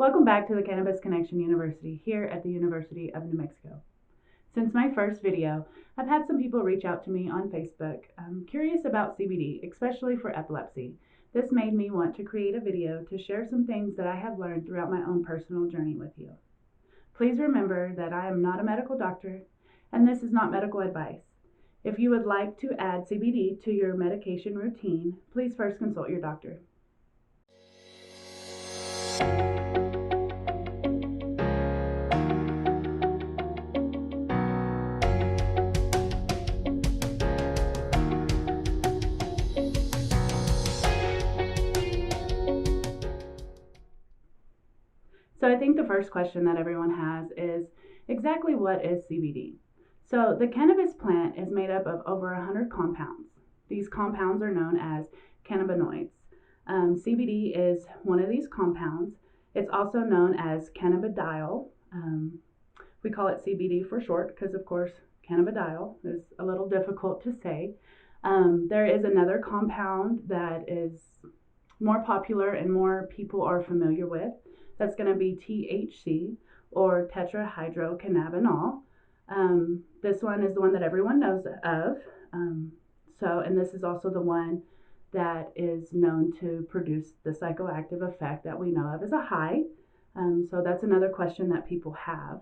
Welcome back to the Cannabis Connection University here at the University of New Mexico. Since my first video, I've had some people reach out to me on Facebook curious about CBD, especially for epilepsy. This made me want to create a video to share some things that I have learned throughout my own personal journey with you. Please remember that I am not a medical doctor and this is not medical advice. If you would like to add CBD to your medication routine, please first consult your doctor. So I think the first question that everyone has is exactly what is CBD? So the cannabis plant is made up of over 100 compounds. These compounds are known as cannabinoids. CBD is one of these compounds. It's also known as cannabidiol. We call it CBD for short because, of course, cannabidiol is a little difficult to say. There is another compound that is more popular and more people are familiar with. That's going to be THC, or tetrahydrocannabinol. This one is the one that everyone knows of. And this is also the one that is known to produce the psychoactive effect that we know of as a high. So that's another question that people have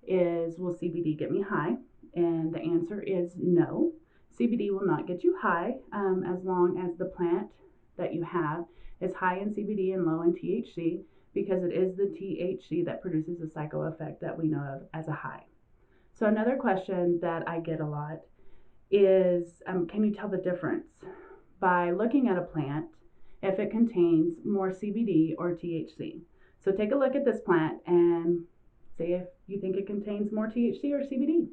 is, will CBD get me high? And the answer is no. CBD will not get you high as long as the plant that you have is high in CBD and low in THC, because it is the THC that produces the psycho effect that we know of as a high. So another question that I get a lot is, can you tell the difference by looking at a plant if it contains more CBD or THC? So take a look at this plant and say if you think it contains more THC or CBD.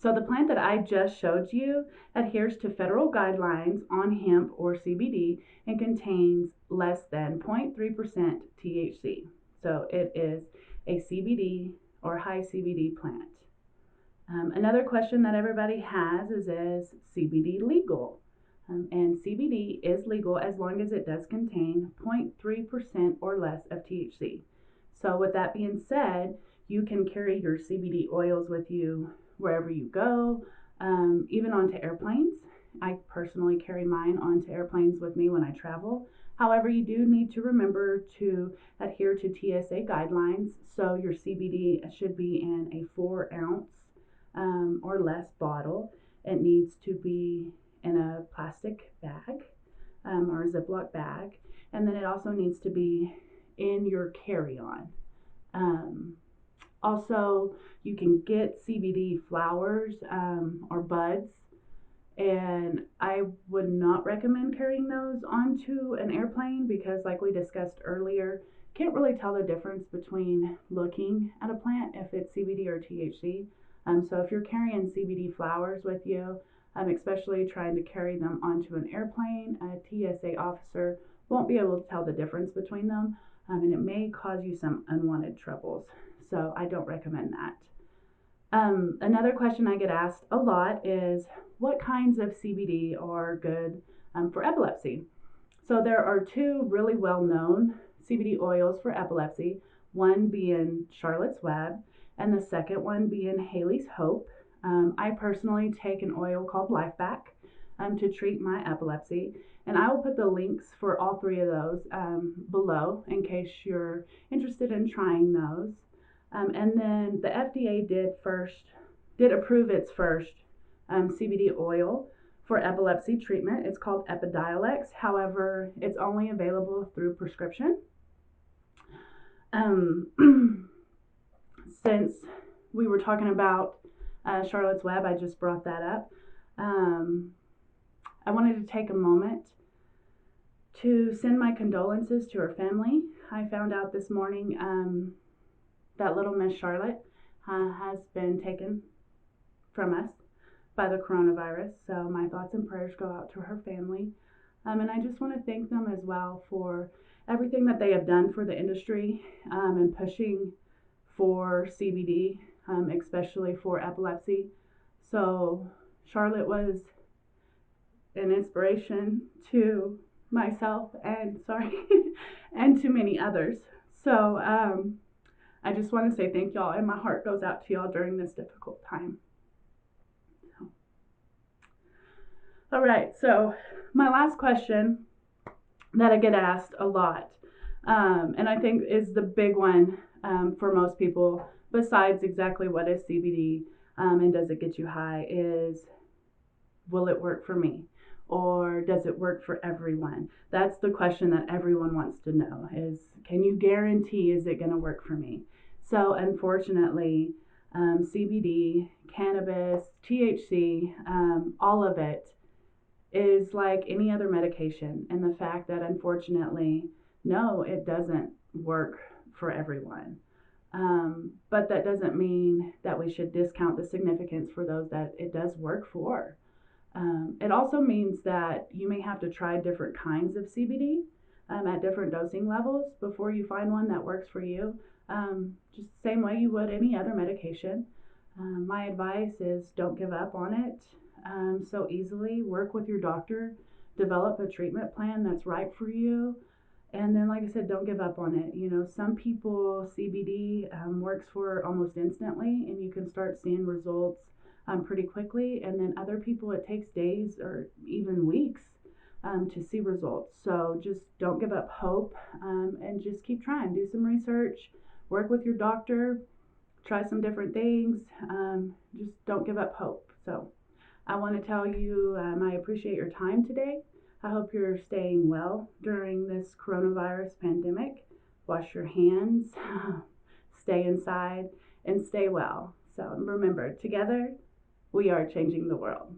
So the plant that I just showed you adheres to federal guidelines on hemp or CBD and contains less than 0.3% THC. So it is a CBD or high CBD plant. Another question that everybody has is CBD legal? And CBD is legal as long as it does contain 0.3% or less of THC. So with that being said, you can carry your CBD oils with you wherever you go, even onto airplanes. I personally carry mine onto airplanes with me when I travel. However, you do need to remember to adhere to TSA guidelines. So your CBD should be in a 4 ounce or less bottle. It needs to be in a plastic bag or a Ziploc bag. And then it also needs to be in your carry-on. Also, you can get CBD flowers or buds, and I would not recommend carrying those onto an airplane because, like we discussed earlier, can't really tell the difference between looking at a plant if it's CBD or THC. So if you're carrying CBD flowers with you, especially trying to carry them onto an airplane, a TSA officer won't be able to tell the difference between them, and it may cause you some unwanted troubles. So I don't recommend that. Another question I get asked a lot is, what kinds of CBD are good for epilepsy? So there are 2 really well-known CBD oils for epilepsy, one being Charlotte's Web and the second one being Haley's Hope. I personally take an oil called Lifeback to treat my epilepsy, and I will put the links for all 3 of those below in case you're interested in trying those. And then the FDA did approve its first CBD oil for epilepsy treatment. It's called Epidiolex. However, it's only available through prescription. Since we were talking about Charlotte's Web, I just brought that up. I wanted to take a moment to send my condolences to her family. I found out this morning that little Miss Charlotte has been taken from us by the coronavirus. So my thoughts and prayers go out to her family. And I just want to thank them as well for everything that they have done for the industry and pushing for CBD, especially for epilepsy. So Charlotte was an inspiration to myself and and to many others. So I just want to say thank y'all, and my heart goes out to y'all during this difficult time. So, all right, so my last question that I get asked a lot, and I think is the big one for most people, besides exactly what is CBD and does it get you high, is will it work for me? Or does it work for everyone? That's the question that everyone wants to know is, can you guarantee, is it going to work for me? So unfortunately, CBD, cannabis, THC, all of it is like any other medication. And the fact that unfortunately, no, it doesn't work for everyone. But that doesn't mean that we should discount the significance for those that it does work for. It also means that you may have to try different kinds of CBD at different dosing levels before you find one that works for you. Just the same way you would any other medication. My advice is don't give up on it so easily. Work with your doctor, develop a treatment plan that's right for you. And then, like I said, don't give up on it. You know, some people, CBD works for almost instantly, and you can start seeing results pretty quickly. And then other people, it takes days or even weeks to see results. So just don't give up hope and just keep trying. Do some research, work with your doctor, try some different things. Just don't give up hope. So I want to tell you I appreciate your time today. I hope you're staying well during this coronavirus pandemic. Wash your hands, stay inside, and stay well. So remember, together we are changing the world.